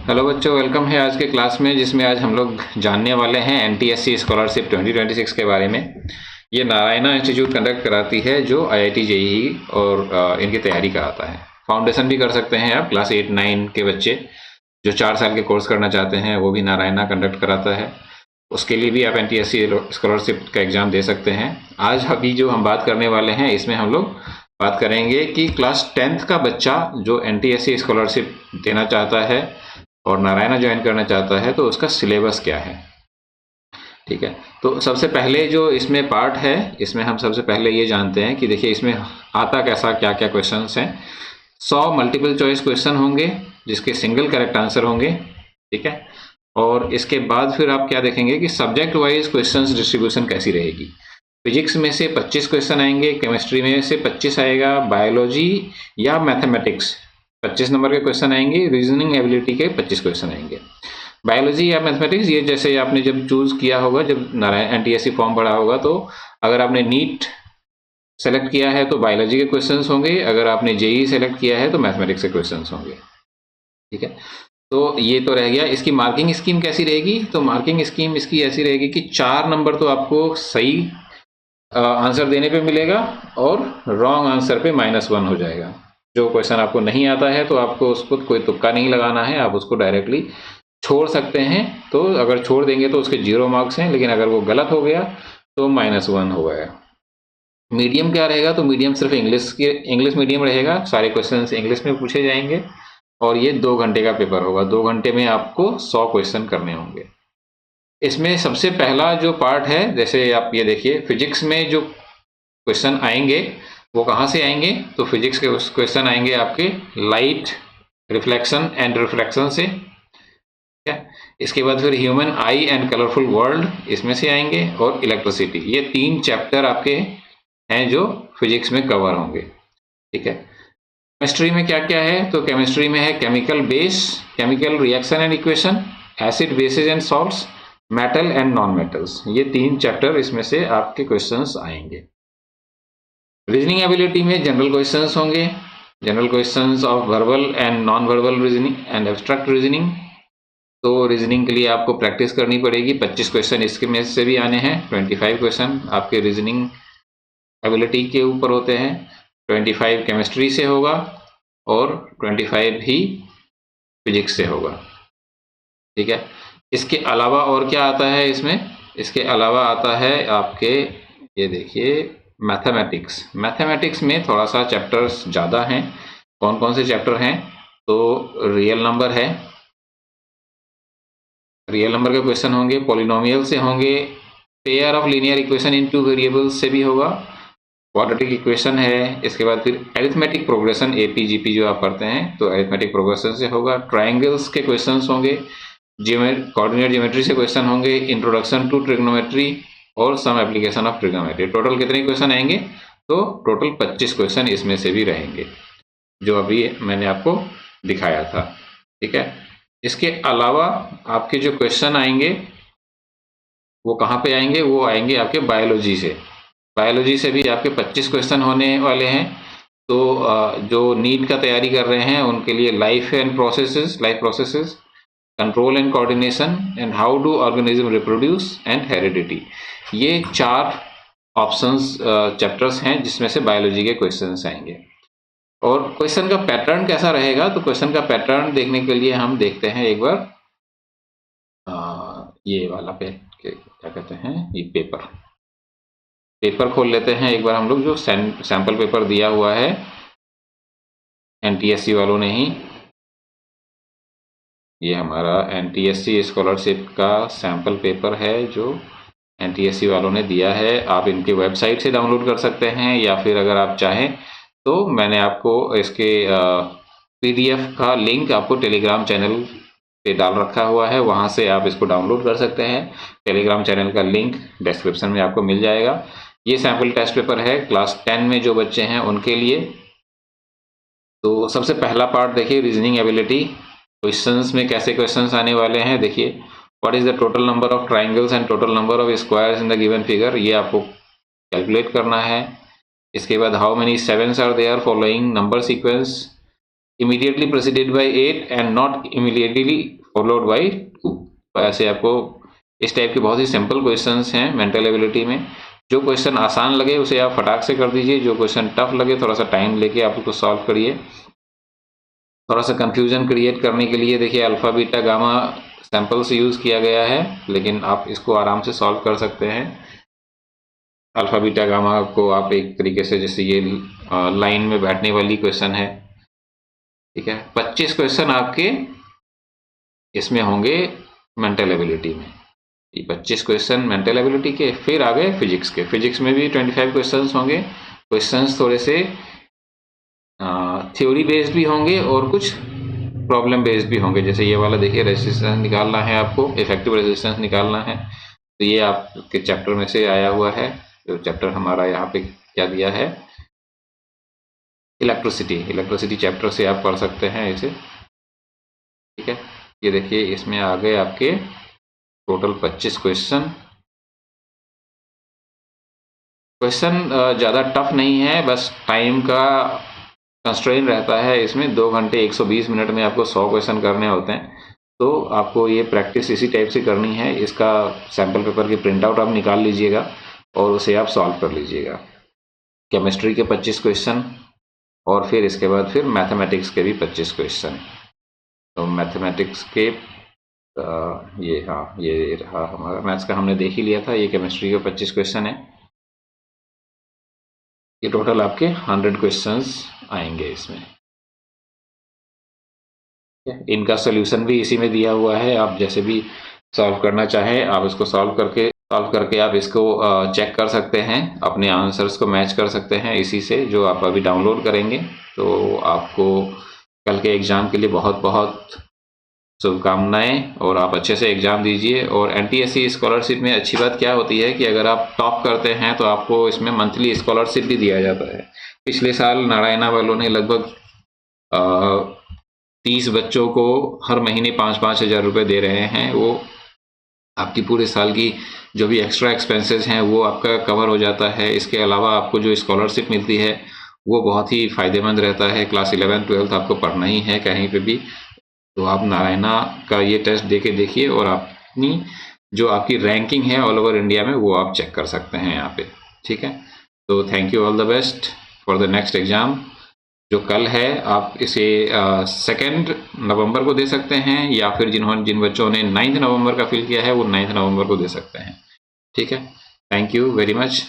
Hello बच्चों, welcome है आज के क्लास में, जिसमें आज हम लोग जानने वाले हैं एनटीएससी स्कॉलरशिप 2026 के बारे में। ये नारायणा इंस्टीट्यूट कंडक्ट कराती है, जो आईआईटी जेईई और इनकी तैयारी कराता है। फाउंडेशन भी कर सकते हैं आप, क्लास 8-9 के बच्चे जो 4 साल के कोर्स करना चाहते हैं, वो भी नारायणा कंडक्ट कराता है। उसके लिए भी आप एनटीएससी स्कॉलरशिप का एग्ज़ाम दे सकते हैं। आज अभी जो हम बात करने वाले हैं, इसमें हम लोग बात करेंगे कि क्लास 10th का बच्चा जो एनटीएससी स्कॉलरशिप देना चाहता है और नारायणा ज्वाइन करना चाहता है, तो उसका सिलेबस क्या है। ठीक है, तो सबसे पहले जो इसमें पार्ट है, इसमें हम सबसे पहले ये जानते हैं कि देखिए इसमें आता कैसा, क्या क्या क्वेश्चंस हैं। 100 मल्टीपल चॉइस क्वेश्चन होंगे, जिसके सिंगल करेक्ट आंसर होंगे। ठीक है, और इसके बाद फिर आप क्या देखेंगे कि सब्जेक्ट वाइज क्वेश्चंस डिस्ट्रीब्यूशन कैसी रहेगी। फिजिक्स में से 25 क्वेश्चन आएंगे, केमिस्ट्री में से 25 आएगा, बायोलॉजी या मैथमेटिक्स 25 नंबर के क्वेश्चन आएंगे, रीजनिंग एबिलिटी के 25 क्वेश्चन आएंगे। बायोलॉजी या मैथमेटिक्स ये जैसे आपने जब चूज किया होगा, जब नारायण एनटीएससी फॉर्म भरा होगा, तो अगर आपने नीट सेलेक्ट किया है तो बायोलॉजी के क्वेश्चंस होंगे, अगर आपने जेईई सेलेक्ट किया है तो मैथमेटिक्स के क्वेश्चंस होंगे। ठीक है, तो ये तो रह गया। इसकी मार्किंग स्कीम कैसी रहेगी, तो मार्किंग स्कीम इसकी ऐसी रहेगी कि 4 नंबर तो आपको सही आंसर देने पे मिलेगा और रॉन्ग आंसर पे -1 हो जाएगा। जो क्वेश्चन आपको नहीं आता है तो आपको उसको कोई तुक्का नहीं लगाना है, आप उसको डायरेक्टली छोड़ सकते हैं। तो अगर छोड़ देंगे तो उसके 0 मार्क्स हैं, लेकिन अगर वो गलत हो गया तो -1 हो गया। मीडियम क्या रहेगा, तो मीडियम सिर्फ इंग्लिश मीडियम रहेगा, सारे क्वेश्चन इंग्लिश में पूछे जाएंगे और ये 2 घंटे का पेपर होगा। 2 घंटे में आपको 100 क्वेश्चन करने होंगे। इसमें सबसे पहला जो पार्ट है, जैसे आप ये देखिए, फिजिक्स में जो क्वेश्चन आएंगे वो कहाँ से आएंगे, तो फिजिक्स के क्वेश्चन आएंगे आपके लाइट, रिफ्लेक्शन एंड रिफ्रैक्शन से। क्या, इसके बाद फिर human I and colourful world, इसमें से आएंगे, और इलेक्ट्रिसिटी। ये 3 चैप्टर आपके हैं जो फिजिक्स में कवर होंगे। ठीक है, केमिस्ट्री में क्या क्या है, तो केमिस्ट्री में है chemical base, chemical reaction and equation, acid basis and salts, metal and non metals. ये 3 चैप्टर इसमें से आपके क्वेश्चंस आएंगे। रीजनिंग एबिलिटी में जनरल क्वेश्चंस होंगे, general questions of verbal and non verbal reasoning and abstract reasoning. तो reasoning के लिए आपको प्रैक्टिस करनी पड़ेगी। 25 क्वेश्चन इसके में से भी आने हैं। 25 क्वेश्चन आपके रीजनिंग एबिलिटी के ऊपर होते हैं। 25 केमिस्ट्री से होगा और 25 ही फिजिक्स से होगा। ठीक है, इसके अलावा और क्या आता है इसमें, इसके अलावा आता है आपके, ये देखिए, मैथमेटिक्स। मैथमेटिक्स में थोड़ा सा चैप्टर्स ज़्यादा हैं। कौन कौन से चैप्टर हैं, तो रियल नंबर है, रियल नंबर के क्वेश्चन होंगे, पॉलिनोमियल से होंगे, pair of linear equation in 2 variables से भी होगा, क्वाड्रेटिक इक्वेशन है। इसके बाद फिर अरिथमेटिक प्रोग्रेशन, एपीजीपी जो आप करते हैं, तो अरिथमेटिक प्रोग्रेशन से होगा। ट्राइंगल्स के क्वेश्चंस होंगे, कोऑर्डिनेट ज्योमेट्री से क्वेश्चन होंगे, इंट्रोडक्शन टू ट्रिग्नोमेट्री और some application of trigonometry. Total कितने क्वेश्चन आएंगे, तो टोटल 25 क्वेश्चन इसमें से भी रहेंगे, जो अभी मैंने आपको दिखाया था। ठीक है, इसके अलावा आपके जो क्वेश्चन आएंगे वो कहाँ पे आएंगे, वो आएंगे आपके बायोलॉजी से। बायोलॉजी से भी आपके 25 क्वेश्चन होने वाले हैं। तो जो नीट का तैयारी कर रहे हैं उनके लिए life processes, control and coordination, and how do organism reproduce and heredity, ये 4 ऑप्शंस चैप्टर्स हैं जिसमें से बायोलॉजी के क्वेश्चंस आएंगे। और क्वेश्चन का पैटर्न कैसा रहेगा, तो क्वेश्चन का पैटर्न देखने के लिए हम देखते हैं एक बार ये वाला क्या कहते हैं, ये पेपर खोल लेते हैं एक बार हम लोग, जो सैंपल पेपर दिया हुआ है एनटीएससी वालों ने ही। ये हमारा एनटीएससी स्कॉलरशिप का सैंपल पेपर है जो एनटीएससी वालों ने दिया है। आप इनके वेबसाइट से डाउनलोड कर सकते हैं, या फिर अगर आप चाहें तो मैंने आपको इसके पीडीएफ का लिंक आपको टेलीग्राम चैनल पे डाल रखा हुआ है, वहां से आप इसको डाउनलोड कर सकते हैं। टेलीग्राम चैनल का लिंक डिस्क्रिप्शन में आपको मिल जाएगा। ये सैंपल टेस्ट पेपर है क्लास 10 में जो बच्चे हैं उनके लिए। तो सबसे पहला पार्ट देखिए, रीजनिंग एबिलिटी। क्वेश्चंस में कैसे क्वेश्चंस आने वाले हैं, देखिए, what is the total number of triangles and total number of squares in the given figure, ये आपको कैलकुलेट करना है। इसके बाद how many 7s are there following number sequence, immediately preceded by 8 and not immediately followed by 2। ऐसे आपको इस type के बहुत ही सिंपल क्वेश्चंस हैं मेंटल एबिलिटी में। जो क्वेश्चन आसान लगे उसे आप फटाक से कर दीजिए, जो क्वेश्चन टफ लगे थोड़ा सा टाइम लेके आप उसको सॉल्व करिए। थोड़ा सा कंफ्यूजन क्रिएट करने के लिए देखिए अल्फा बीटा गामा सैंपल से यूज़ किया गया है, लेकिन आप इसको आराम से सॉल्व कर सकते हैं। अल्फा बीटा गामा को आप एक तरीके से, जैसे ये लाइन में बैठने वाली क्वेश्चन है, ठीक है। 25 क्वेश्चन आपके इसमें होंगे मेंटल एबिलिटी में, 25 क्वेश्चन मेंटल एबिलिटी के। फिर आ गए फिजिक्स के। फिजिक्स में भी 25 क्वेश्चंस होंगे। क्वेश्चंस थोड़े से थ्योरी बेस्ड भी होंगे और कुछ प्रॉब्लम बेस्ड भी होंगे। जैसे ये वाला देखिए, रेजिस्टेंस निकालना है आपको, इफेक्टिव रेजिस्टेंस निकालना है, तो ये आपके चैप्टर में से आया हुआ है। जो चैप्टर हमारा यहाँ पे क्या दिया है, इलेक्ट्रिसिटी चैप्टर से आप पढ़ सकते हैं इसे, ठीक है। ये देखिए इसमें आ गए आपके टोटल 25 क्वेश्चन। ज़्यादा टफ नहीं है, बस टाइम का कंस्ट्रेन रहता है इसमें। 2 घंटे 120 मिनट में आपको 100 क्वेश्चन करने होते हैं, तो आपको ये प्रैक्टिस इसी टाइप से करनी है। इसका सैम्पल पेपर की प्रिंट आउट आप निकाल लीजिएगा और उसे आप सॉल्व कर लीजिएगा। केमिस्ट्री के 25 क्वेश्चन और फिर इसके बाद फिर मैथमेटिक्स के भी 25 क्वेश्चन। तो मैथमेटिक्स के ये रहा हमारा, मैथ्स का हमने देख ही लिया था। ये केमिस्ट्री के 25 क्वेश्चन है। ये टोटल आपके 100 क्वेश्चंस आएंगे इसमें। इनका सोल्यूशन भी इसी में दिया हुआ है। आप जैसे भी सॉल्व करना चाहें आप इसको सॉल्व करके आप इसको चेक कर सकते हैं, अपने आंसर्स को मैच कर सकते हैं इसी से, जो आप अभी डाउनलोड करेंगे। तो आपको कल के एग्ज़ाम के लिए बहुत बहुत शुभकामनाएं और आप अच्छे से एग्ज़ाम दीजिए। और एनटीएससी स्कॉलरशिप में अच्छी बात क्या होती है कि अगर आप टॉप करते हैं तो आपको इसमें मंथली स्कॉलरशिप भी दिया जाता है। पिछले साल नारायणा वालों ने लगभग 30 बच्चों को हर महीने 5-5 हज़ार रुपये दे रहे हैं। वो आपकी पूरे साल की जो भी एक्स्ट्रा एक्सपेंसेस हैं वो आपका कवर हो जाता है। इसके अलावा आपको जो स्कॉलरशिप मिलती है वो बहुत ही फ़ायदेमंद रहता है। क्लास 11-12 आपको पढ़ना ही है कहीं पे भी, तो आप नारायणा का ये टेस्ट दे के देखिए और अपनी जो आपकी रैंकिंग है ऑल ओवर इंडिया में वो आप चेक कर सकते हैं यहाँ पे, ठीक है। तो thank you, all the best for the next exam जो कल है। आप इसे 2 नवंबर को दे सकते हैं, या फिर जिन बच्चों ने 9 नवंबर का फिल किया है वो 9 नवंबर को दे सकते हैं, ठीक है। Thank you very much.